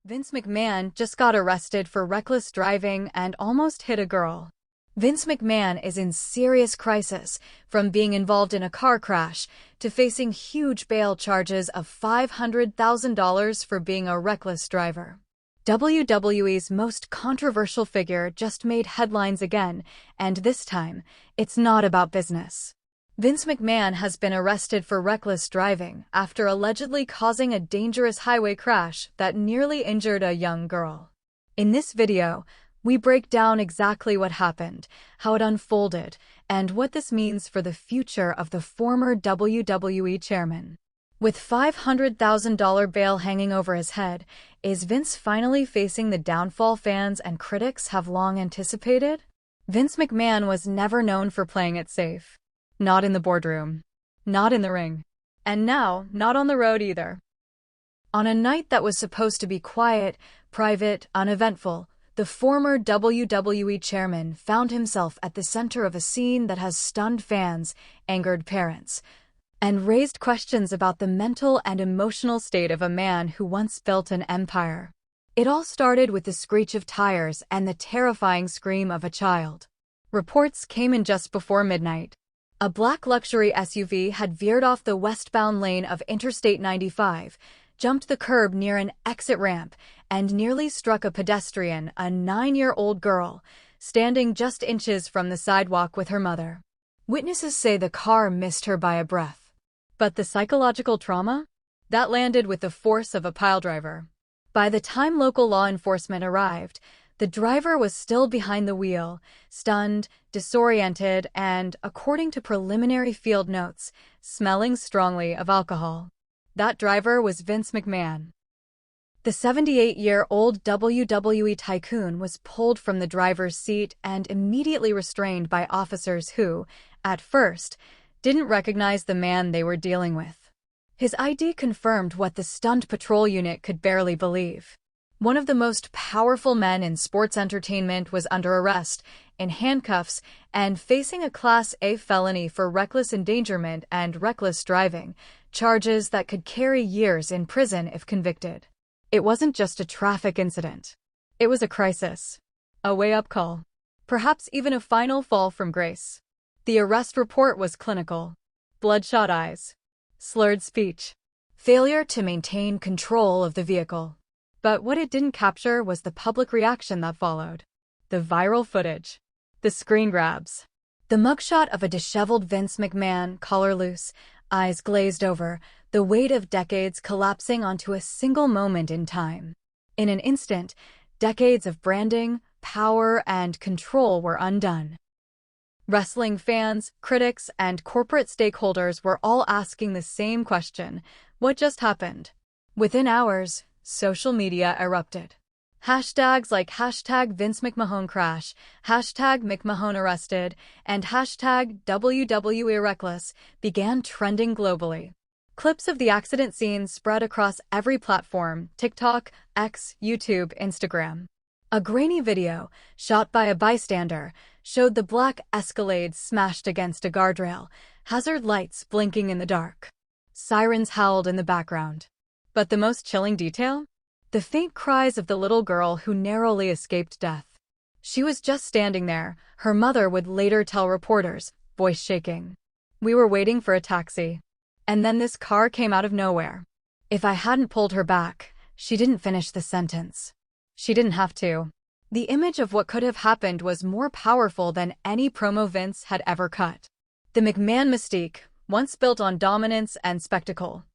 Vince McMahon just got arrested for reckless driving and almost hit a girl. Vince McMahon is in serious crisis, from being involved in a car crash to facing huge bail charges of $500,000 for being a reckless driver. WWE's most controversial figure just made headlines again, and this time, it's not about business. Vince McMahon has been arrested for reckless driving after allegedly causing a dangerous highway crash that nearly injured a young girl. In this video, we break down exactly what happened, how it unfolded, and what this means for the future of the former WWE chairman. With $500,000 bail hanging over his head, is Vince finally facing the downfall fans and critics have long anticipated? Vince McMahon was never known for playing it safe. Not in the boardroom, not in the ring, and now not on the road either. On a night that was supposed to be quiet, private, uneventful, the former WWE chairman found himself at the center of a scene that has stunned fans, angered parents, and raised questions about the mental and emotional state of a man who once built an empire. It all started with the screech of tires and the terrifying scream of a child. Reports came in just before midnight. A black luxury SUV had veered off the westbound lane of Interstate 95, jumped the curb near an exit ramp, and nearly struck a pedestrian, a 9-year-old girl, standing just inches from the sidewalk with her mother. Witnesses say the car missed her by a breath. But the psychological trauma? That landed with the force of a piledriver. By the time local law enforcement arrived, the driver was still behind the wheel, stunned, disoriented, and, according to preliminary field notes, smelling strongly of alcohol. That driver was Vince McMahon. The 78-year-old WWE tycoon was pulled from the driver's seat and immediately restrained by officers who, at first, didn't recognize the man they were dealing with. His ID confirmed what the stunned patrol unit could barely believe. One of the most powerful men in sports entertainment was under arrest, in handcuffs, and facing a Class A felony for reckless endangerment and reckless driving, charges that could carry years in prison if convicted. It wasn't just a traffic incident. It was a crisis. A wake-up call. Perhaps even a final fall from grace. The arrest report was clinical. Bloodshot eyes. Slurred speech. Failure to maintain control of the vehicle. But what it didn't capture was the public reaction that followed. The viral footage. The screen grabs. The mugshot of a disheveled Vince McMahon, collar loose, eyes glazed over, the weight of decades collapsing onto a single moment in time. In an instant, decades of branding, power, and control were undone. Wrestling fans, critics, and corporate stakeholders were all asking the same question: what just happened? Within hours, social media erupted. Hashtags like #VinceMcMahonCrash, #McMahonArrested, and #WWEReckless began trending globally. Clips of the accident scene spread across every platform: TikTok, X, YouTube, Instagram. A grainy video, shot by a bystander, showed the black Escalade smashed against a guardrail, hazard lights blinking in the dark. Sirens howled in the background. But the most chilling detail? The faint cries of the little girl who narrowly escaped death. She was just standing there, her mother would later tell reporters, voice shaking. "We were waiting for a taxi. And then this car came out of nowhere. If I hadn't pulled her back," she didn't finish the sentence. She didn't have to. The image of what could have happened was more powerful than any promo Vince had ever cut. The McMahon mystique, once built on dominance and spectacle,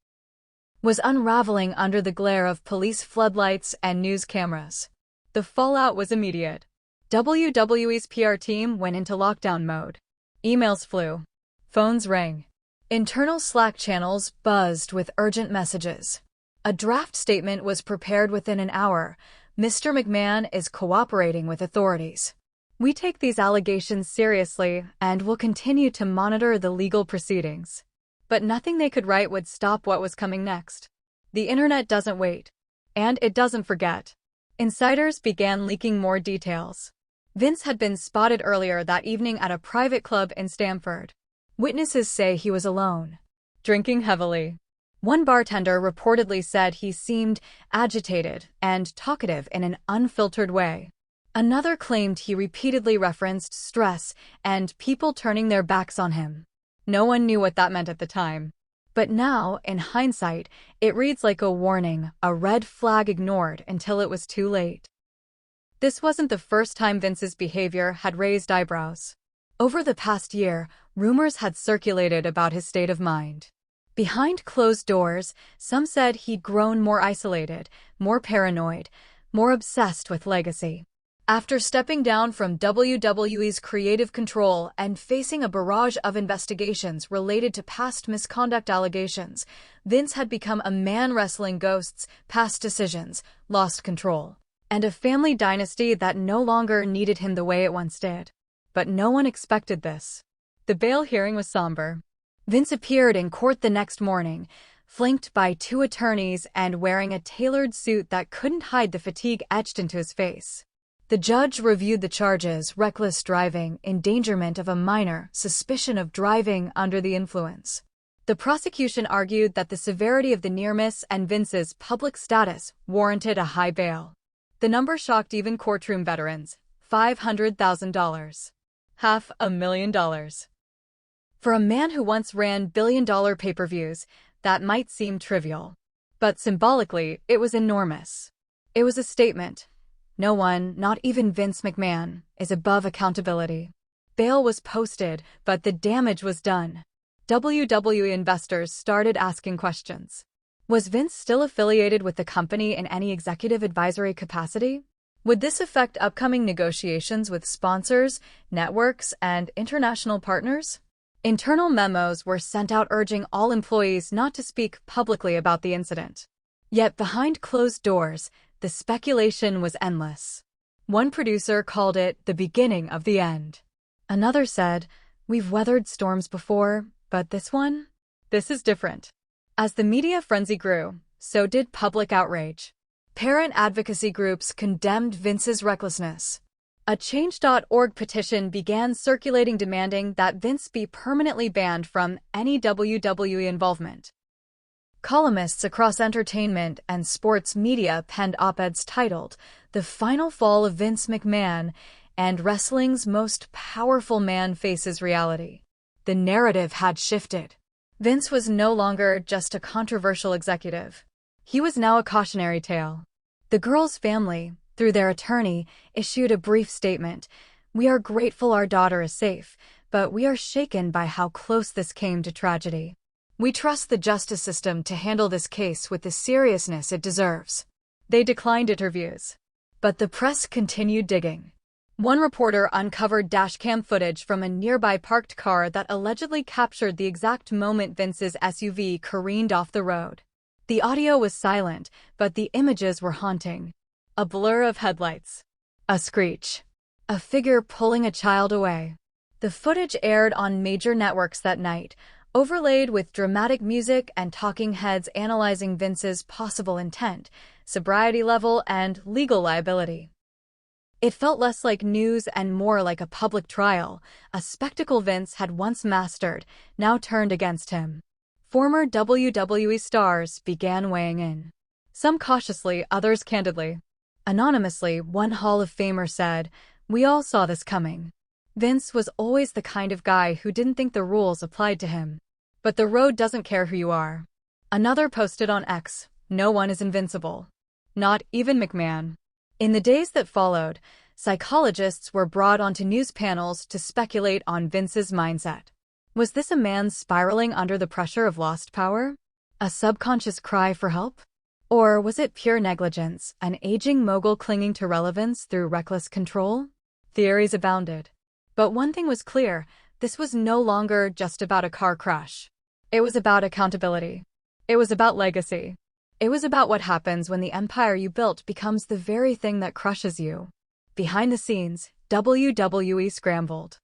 was unraveling under the glare of police floodlights and news cameras. The fallout was immediate. WWE's PR team went into lockdown mode. Emails flew. Phones rang. Internal Slack channels buzzed with urgent messages. A draft statement was prepared within an hour. "Mr. McMahon is cooperating with authorities. We take these allegations seriously and will continue to monitor the legal proceedings." But nothing they could write would stop what was coming next. The internet doesn't wait. And it doesn't forget. Insiders began leaking more details. Vince had been spotted earlier that evening at a private club in Stamford. Witnesses say he was alone, drinking heavily, One bartender reportedly said he seemed agitated and talkative in an unfiltered way. Another claimed he repeatedly referenced stress and people turning their backs on him. No one knew what that meant at the time. But now, in hindsight, it reads like a warning, a red flag ignored until it was too late. This wasn't the first time Vince's behavior had raised eyebrows. Over the past year, rumors had circulated about his state of mind. Behind closed doors, some said he'd grown more isolated, more paranoid, more obsessed with legacy. After stepping down from WWE's creative control and facing a barrage of investigations related to past misconduct allegations, Vince had become a man wrestling ghosts, past decisions, lost control, and a family dynasty that no longer needed him the way it once did. But no one expected this. The bail hearing was somber. Vince appeared in court the next morning, flanked by two attorneys and wearing a tailored suit that couldn't hide the fatigue etched into his face. The judge reviewed the charges: reckless driving, endangerment of a minor, suspicion of driving under the influence. The prosecution argued that the severity of the near-miss and Vince's public status warranted a high bail. The number shocked even courtroom veterans: $500,000. $500,000. For a man who once ran billion-dollar pay-per-views, that might seem trivial. But symbolically, it was enormous. It was a statement. No one, not even Vince McMahon, is above accountability. Bail was posted, but the damage was done. WWE investors started asking questions. Was Vince still affiliated with the company in any executive advisory capacity? Would this affect upcoming negotiations with sponsors, networks, and international partners? Internal memos were sent out urging all employees not to speak publicly about the incident. Yet behind closed doors, the speculation was endless. One producer called it the beginning of the end. Another said, "We've weathered storms before, but this one? This is different." As the media frenzy grew, so did public outrage. Parent advocacy groups condemned Vince's recklessness. A Change.org petition began circulating demanding that Vince be permanently banned from any WWE involvement. Columnists across entertainment and sports media penned op-eds titled "The Final Fall of Vince McMahon" and "Wrestling's Most Powerful Man Faces Reality." The narrative had shifted. Vince was no longer just a controversial executive. He was now a cautionary tale. The girl's family, through their attorney, issued a brief statement. "We are grateful our daughter is safe, but we are shaken by how close this came to tragedy. We trust the justice system to handle this case with the seriousness it deserves." They declined interviews. But the press continued digging. One reporter uncovered dashcam footage from a nearby parked car that allegedly captured the exact moment Vince's SUV careened off the road. The audio was silent, but the images were haunting. A blur of headlights. A screech. A figure pulling a child away. The footage aired on major networks that night, overlaid with dramatic music and talking heads analyzing Vince's possible intent, sobriety level, and legal liability. It felt less like news and more like a public trial, a spectacle Vince had once mastered, now turned against him. Former WWE stars began weighing in. Some cautiously, others candidly. Anonymously, one Hall of Famer said, "We all saw this coming." Vince was always the kind of guy who didn't think the rules applied to him. But the road doesn't care who you are. Another posted on X, "No one is invincible. Not even McMahon." In the days that followed, psychologists were brought onto news panels to speculate on Vince's mindset. Was this a man spiraling under the pressure of lost power? A subconscious cry for help? Or was it pure negligence, an aging mogul clinging to relevance through reckless control? Theories abounded. But one thing was clear: this was no longer just about a car crash. It was about accountability. It was about legacy. It was about what happens when the empire you built becomes the very thing that crushes you. Behind the scenes, WWE scrambled.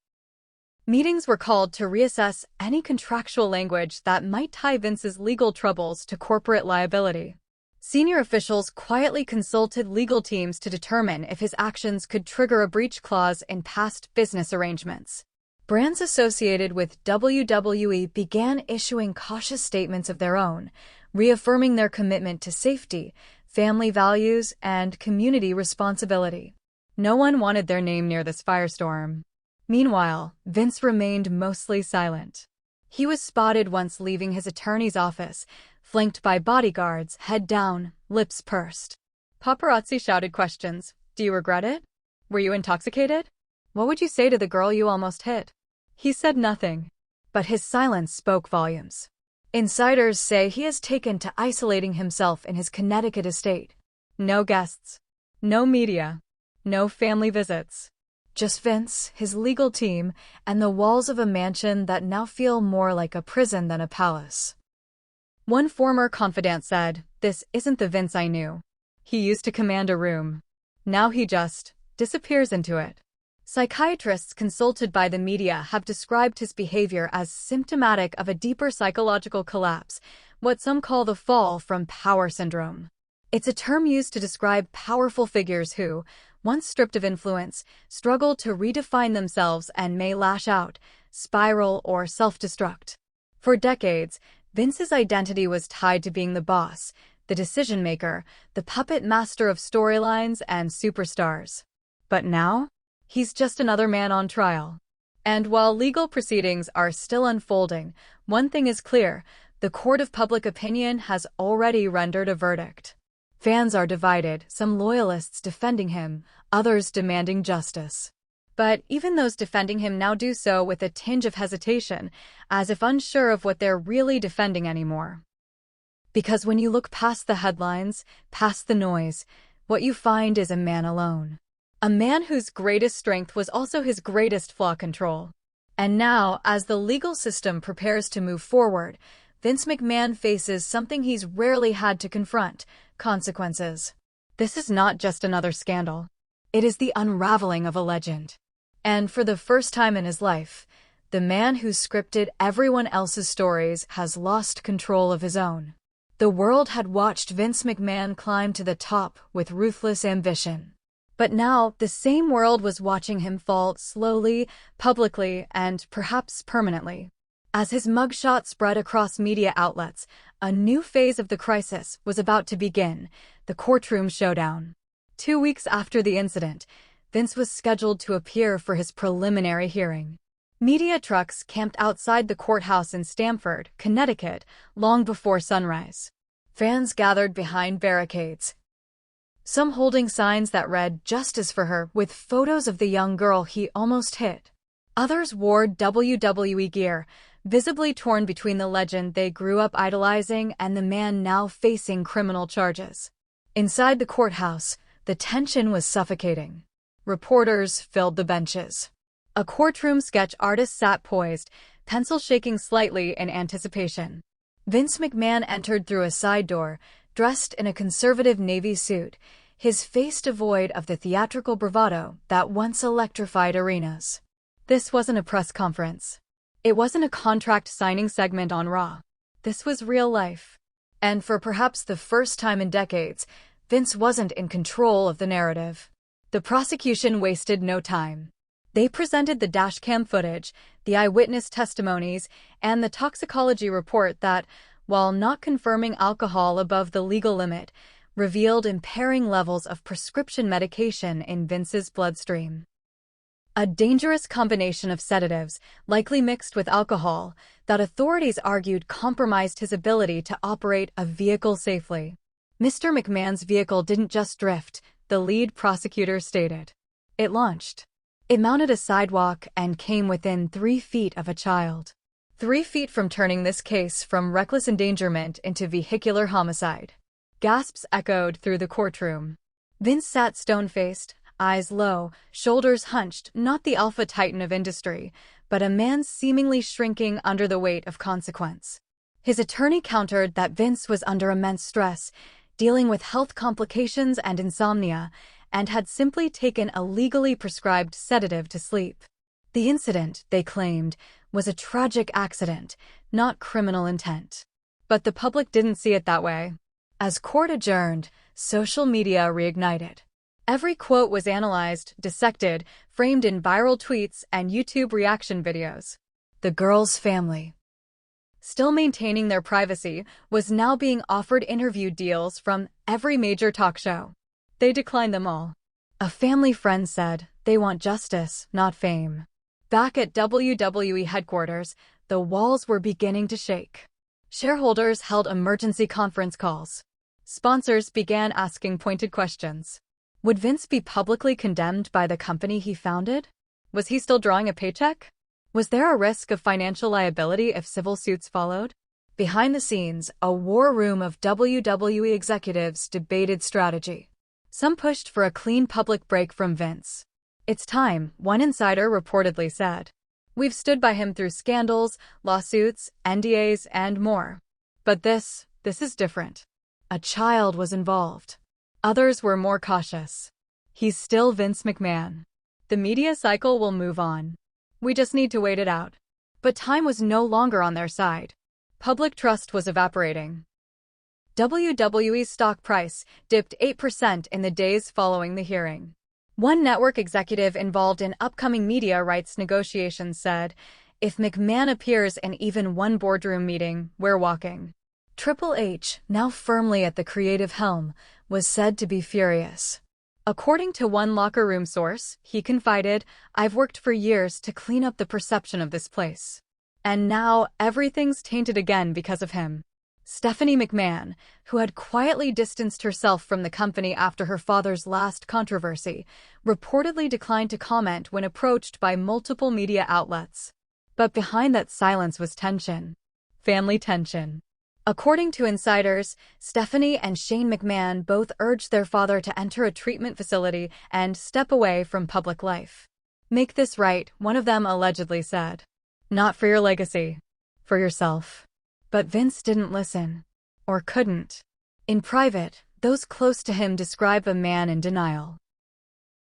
Meetings were called to reassess any contractual language that might tie Vince's legal troubles to corporate liability. Senior officials quietly consulted legal teams to determine if his actions could trigger a breach clause in past business arrangements. Brands associated with WWE began issuing cautious statements of their own, reaffirming their commitment to safety, family values, and community responsibility. No one wanted their name near this firestorm. Meanwhile, Vince remained mostly silent. He was spotted once leaving his attorney's office, flanked by bodyguards, head down, lips pursed. Paparazzi shouted questions. Do you regret it? Were you intoxicated? What would you say to the girl you almost hit? He said nothing, but his silence spoke volumes. Insiders say he has taken to isolating himself in his Connecticut estate. No guests, no media, no family visits. Just Vince, his legal team, and the walls of a mansion that now feel more like a prison than a palace. One former confidant said, "This isn't the Vince I knew. He used to command a room. Now he just disappears into it." Psychiatrists consulted by the media have described his behavior as symptomatic of a deeper psychological collapse, what some call the fall from power syndrome. It's a term used to describe powerful figures who, once stripped of influence, struggle to redefine themselves and may lash out, spiral, or self-destruct. For decades, Vince's identity was tied to being the boss, the decision-maker, the puppet master of storylines and superstars. But now, he's just another man on trial. And while legal proceedings are still unfolding, one thing is clear: the court of public opinion has already rendered a verdict. Fans are divided, some loyalists defending him, others demanding justice. But even those defending him now do so with a tinge of hesitation, as if unsure of what they're really defending anymore. Because when you look past the headlines, past the noise, what you find is a man alone. A man whose greatest strength was also his greatest flaw: control. And now, as the legal system prepares to move forward, Vince McMahon faces something he's rarely had to confront: consequences. This is not just another scandal. It is the unraveling of a legend. And for the first time in his life, the man who scripted everyone else's stories has lost control of his own. The world had watched Vince McMahon climb to the top with ruthless ambition. But now, the same world was watching him fall slowly, publicly, and perhaps permanently. As his mugshot spread across media outlets, a new phase of the crisis was about to begin: the courtroom showdown. 2 weeks after the incident, Vince was scheduled to appear for his preliminary hearing. Media trucks camped outside the courthouse in Stamford, Connecticut, long before sunrise. Fans gathered behind barricades, some holding signs that read "Justice for her" with photos of the young girl he almost hit. Others wore WWE gear, visibly torn between the legend they grew up idolizing and the man now facing criminal charges. Inside the courthouse, the tension was suffocating. Reporters filled the benches. A courtroom sketch artist sat poised, pencil shaking slightly in anticipation. Vince McMahon entered through a side door, dressed in a conservative navy suit, his face devoid of the theatrical bravado that once electrified arenas. This wasn't a press conference. It wasn't a contract signing segment on Raw. This was real life. And for perhaps the first time in decades, Vince wasn't in control of the narrative. The prosecution wasted no time. They presented the dashcam footage, the eyewitness testimonies, and the toxicology report that, while not confirming alcohol above the legal limit, revealed impairing levels of prescription medication in Vince's bloodstream. A dangerous combination of sedatives, likely mixed with alcohol, that authorities argued compromised his ability to operate a vehicle safely. Mr. McMahon's vehicle didn't just drift, the lead prosecutor stated. It launched. It mounted a sidewalk and came within 3 feet of a child. 3 feet from turning this case from reckless endangerment into vehicular homicide. Gasps echoed through the courtroom. Vince sat stone-faced, eyes low, shoulders hunched, not the alpha titan of industry, but a man seemingly shrinking under the weight of consequence. His attorney countered that Vince was under immense stress, dealing with health complications and insomnia, and had simply taken a legally prescribed sedative to sleep. The incident, they claimed, was a tragic accident, not criminal intent. But the public didn't see it that way. As court adjourned, social media reignited. Every quote was analyzed, dissected, framed in viral tweets and YouTube reaction videos. The girl's family. still maintaining their privacy, was now being offered interview deals from every major talk show. They declined them all. A family friend said they want justice, not fame. Back at WWE headquarters, the walls were beginning to shake. Shareholders held emergency conference calls. Sponsors began asking pointed questions. Would Vince be publicly condemned by the company he founded? Was he still drawing a paycheck? Was there a risk of financial liability if civil suits followed? Behind the scenes, a war room of WWE executives debated strategy. Some pushed for a clean public break from Vince. It's time, one insider reportedly said. We've stood by him through scandals, lawsuits, NDAs, and more. But this is different. A child was involved. Others were more cautious. He's still Vince McMahon. The media cycle will move on. We just need to wait it out. But time was no longer on their side. Public trust was evaporating. WWE's stock price dipped 8% in the days following the hearing. One network executive involved in upcoming media rights negotiations said, "If McMahon appears in even one boardroom meeting, we're walking." Triple H, now firmly at the creative helm, was said to be furious. According to one locker room source, he confided, "I've worked for years to clean up the perception of this place. And now everything's tainted again because of him." Stephanie McMahon, who had quietly distanced herself from the company after her father's last controversy, reportedly declined to comment when approached by multiple media outlets. But behind that silence was tension. Family tension. According to insiders, Stephanie and Shane McMahon both urged their father to enter a treatment facility and step away from public life. "Make this right," one of them allegedly said. "Not for your legacy. For yourself." But Vince didn't listen. Or couldn't. In private, those close to him describe a man in denial.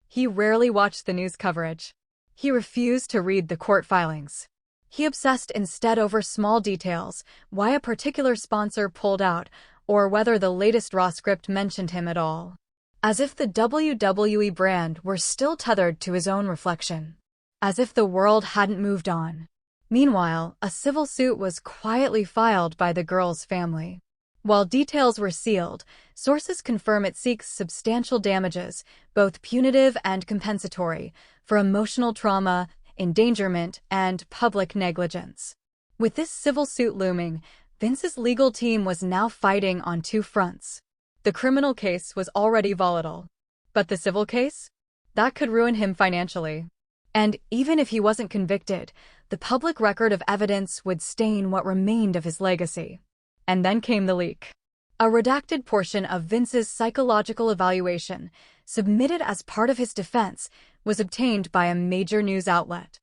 He rarely watched the news coverage. He refused to read the court filings. He obsessed instead over small details, why a particular sponsor pulled out, or whether the latest Raw script mentioned him at all. As if the WWE brand were still tethered to his own reflection. As if the world hadn't moved on. Meanwhile, a civil suit was quietly filed by the girl's family. While details were sealed, sources confirm it seeks substantial damages, both punitive and compensatory, for emotional trauma, endangerment, and public negligence. With this civil suit looming, Vince's legal team was now fighting on two fronts. The criminal case was already volatile. But the civil case? That could ruin him financially. And even if he wasn't convicted, the public record of evidence would stain what remained of his legacy. And then came the leak. A redacted portion of Vince's psychological evaluation, submitted as part of his defense, was obtained by a major news outlet.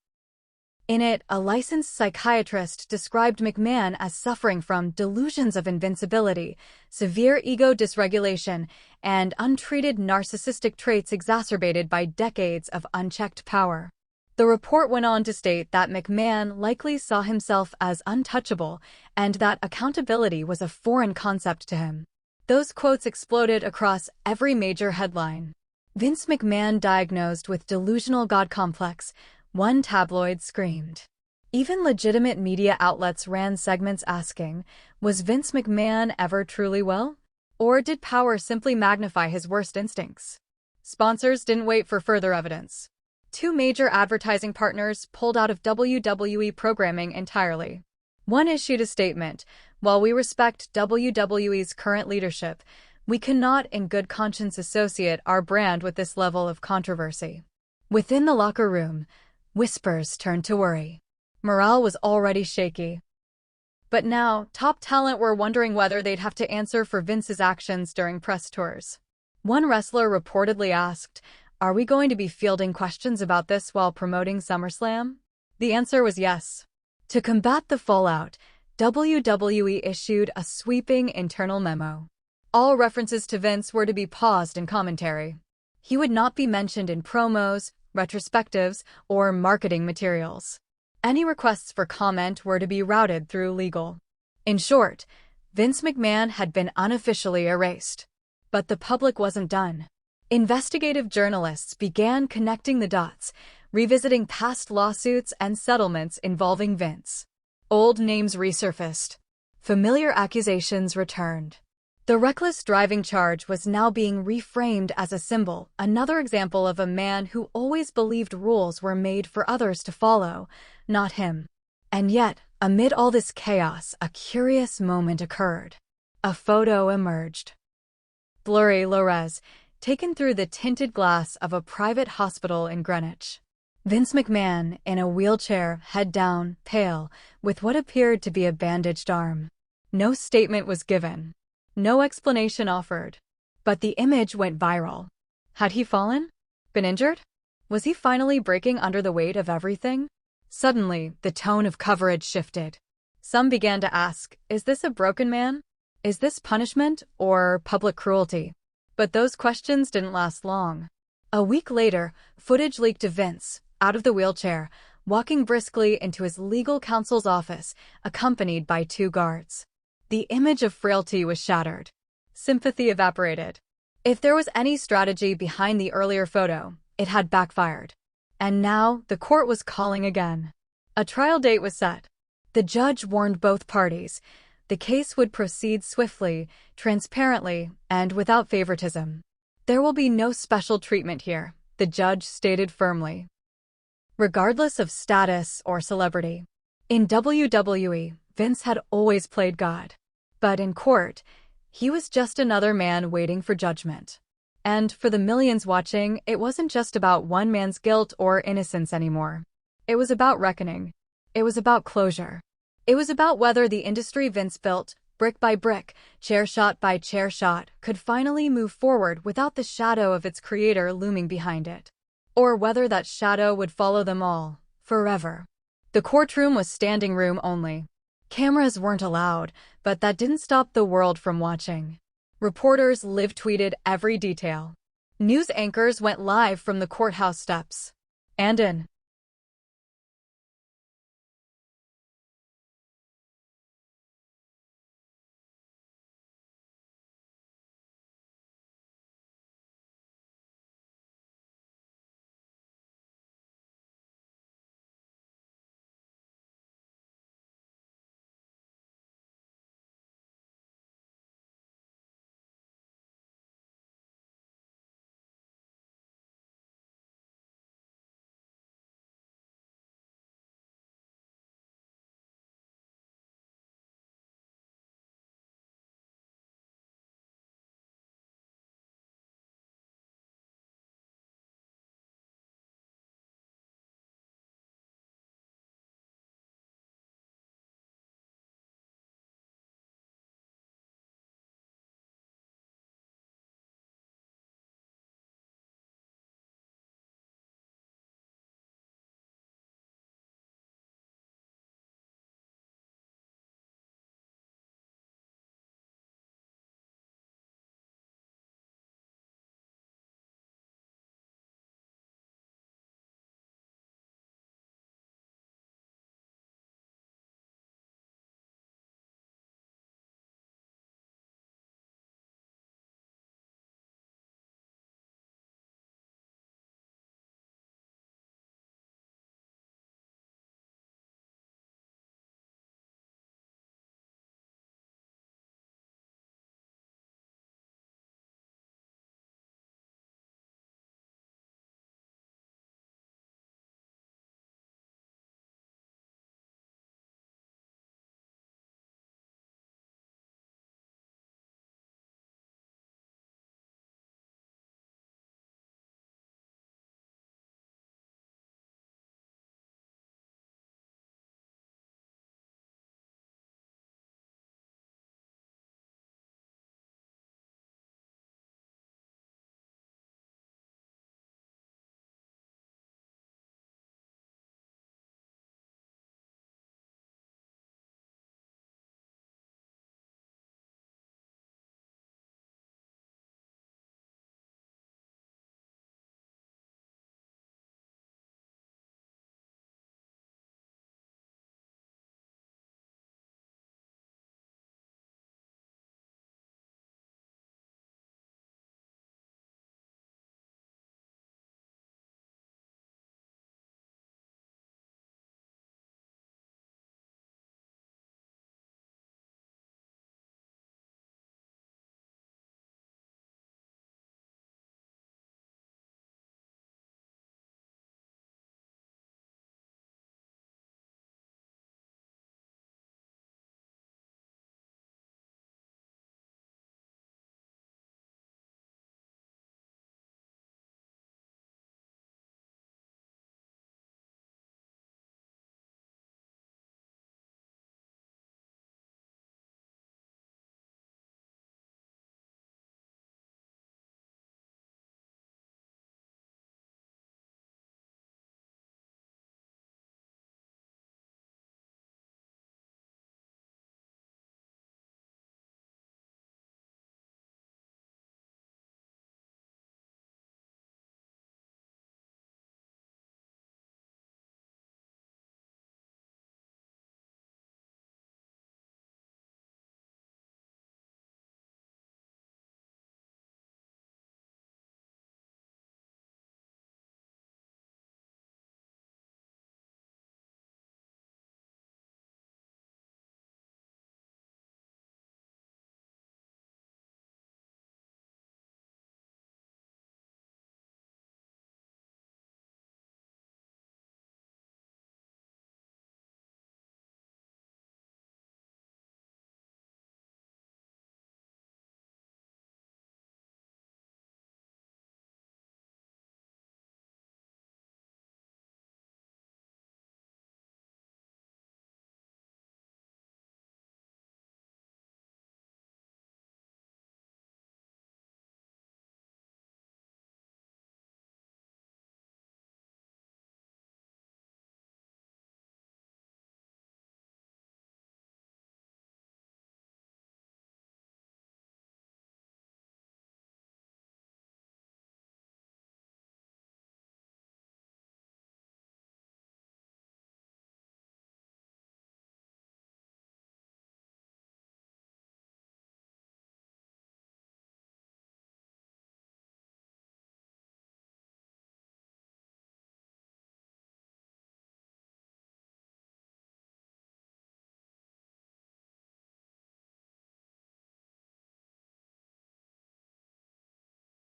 In it, a licensed psychiatrist described McMahon as suffering from delusions of invincibility, severe ego dysregulation, and untreated narcissistic traits exacerbated by decades of unchecked power. The report went on to state that McMahon likely saw himself as untouchable and that accountability was a foreign concept to him. Those quotes exploded across every major headline. Vince McMahon diagnosed with delusional God complex, one tabloid screamed. Even legitimate media outlets ran segments asking, was Vince McMahon ever truly well? Or did power simply magnify his worst instincts? Sponsors didn't wait for further evidence. Two major advertising partners pulled out of WWE programming entirely. One issued a statement, "While we respect WWE's current leadership, we cannot in good conscience associate our brand with this level of controversy." Within the locker room, whispers turned to worry. Morale was already shaky. But now, top talent were wondering whether they'd have to answer for Vince's actions during press tours. One wrestler reportedly asked, "Are we going to be fielding questions about this while promoting SummerSlam?" The answer was yes. To combat the fallout, WWE issued a sweeping internal memo. All references to Vince were to be paused in commentary. He would not be mentioned in promos, retrospectives, or marketing materials. Any requests for comment were to be routed through legal. In short, Vince McMahon had been unofficially erased. But the public wasn't done. Investigative journalists began connecting the dots, revisiting past lawsuits and settlements involving Vince. Old names resurfaced. Familiar accusations returned. The reckless driving charge was now being reframed as a symbol, another example of a man who always believed rules were made for others to follow, not him. And yet, amid all this chaos, a curious moment occurred. A photo emerged. Blurry, low-res, taken through the tinted glass of a private hospital in Greenwich. Vince McMahon, in a wheelchair, head down, pale, with what appeared to be a bandaged arm. No statement was given. No explanation offered. But the image went viral. Had he fallen? Been injured? Was he finally breaking under the weight of everything? Suddenly, the tone of coverage shifted. Some began to ask, is this a broken man? Is this punishment or public cruelty? But those questions didn't last long. A week later, footage leaked to Vince, out of the wheelchair, walking briskly into his legal counsel's office, accompanied by 2 guards. The image of frailty was shattered. Sympathy evaporated. If there was any strategy behind the earlier photo, it had backfired. And now, the court was calling again. A trial date was set. The judge warned both parties. The case would proceed swiftly, transparently, and without favoritism. There will be no special treatment here, the judge stated firmly. Regardless of status or celebrity. In WWE, Vince had always played God. But in court, he was just another man waiting for judgment. And for the millions watching, it wasn't just about one man's guilt or innocence anymore. It was about reckoning. It was about closure. It was about whether the industry Vince built, brick by brick, chair shot by chair shot, could finally move forward without the shadow of its creator looming behind it. Or whether that shadow would follow them all, forever. The courtroom was standing room only. Cameras weren't allowed, but that didn't stop the world from watching. Reporters live-tweeted every detail. News anchors went live from the courthouse steps. And in